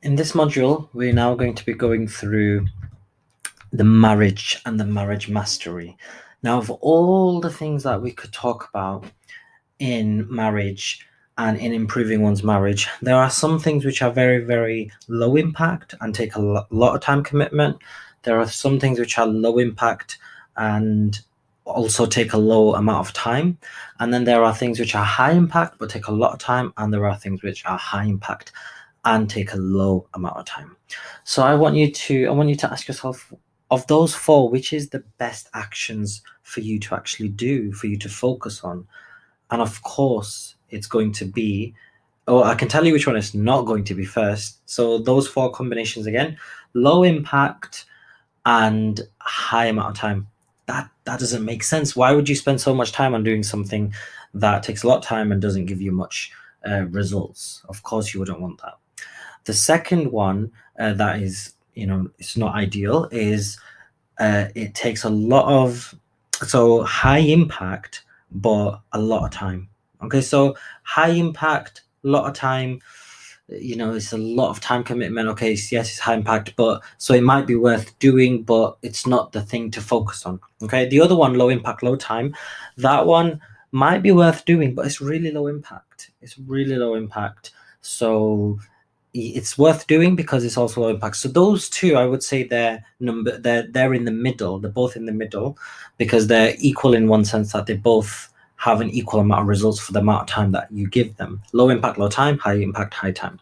In this module, we're now going to be going through the marriage and the marriage mastery. Now, of all the things that we could talk about in marriage and in improving one's marriage, there are some things which are very, very low impact and take a lot of time commitment. There are some things which are low impact and also take a low amount of time. And then there are things which are high impact but take a lot of time. And there are things which are high impact and take a low amount of time. So I want you to ask yourself, of those four, which is the best actions for you to actually do, for you to focus on? And of course, it's going to be, oh, I can tell you which one is not going to be first. So those four combinations again: low impact and high amount of time. That doesn't make sense. Why would you spend so much time on doing something that takes a lot of time and doesn't give you much results? Of course, you wouldn't want that. The second one that is, it's not ideal is it takes a lot of, so high impact, but a lot of time. Okay, so high impact, a lot of time, it's a lot of time commitment. Okay, yes, it's high impact, but so it might be worth doing, but it's not the thing to focus on. Okay, the other one, low impact, low time, that one might be worth doing, but it's really low impact. It's really low impact. So it's worth doing because it's also low impact. So those two, I would say they're in the middle. They're both in the middle because they're equal in one sense that they both have an equal amount of results for the amount of time that you give them. Low impact, low time, high impact, high time.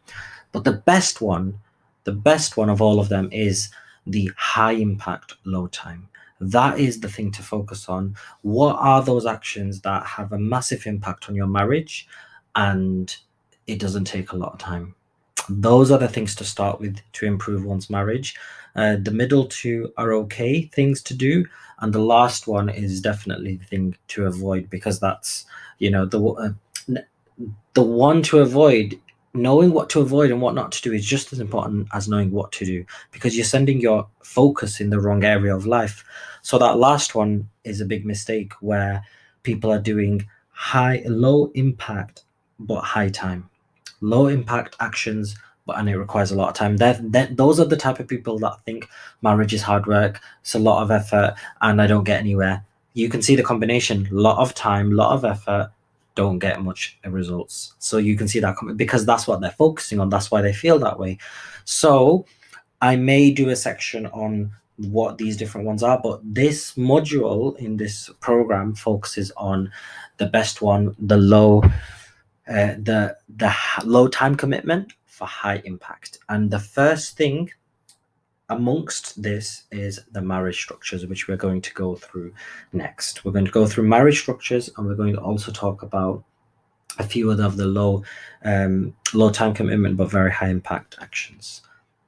But the best one of all of them is the high impact, low time. That is the thing to focus on. What are those actions that have a massive impact on your marriage and it doesn't take a lot of time? Those are the things to start with to improve one's marriage. The middle two are okay things to do, and the last one is definitely the thing to avoid because that's the one to avoid. Knowing what to avoid and what not to do is just as important as knowing what to do because you're sending your focus in the wrong area of life. So that last one is a big mistake where people are doing low impact but high time, low impact actions, and it requires a lot of time. Those are the type of people that think marriage is hard work, it's a lot of effort, and I don't get anywhere. You can see the combination: lot of time, lot of effort, don't get much results. So you can see that because that's what they're focusing on. That's why they feel that way. So I may do a section on what these different ones are, but this module in this program focuses on the best one, the low low time commitment for high impact. And the first thing amongst this is the marriage structures, which we're going to go through next. We're going to go through marriage structures, and we're going to also talk about a few of the low time commitment but very high impact actions.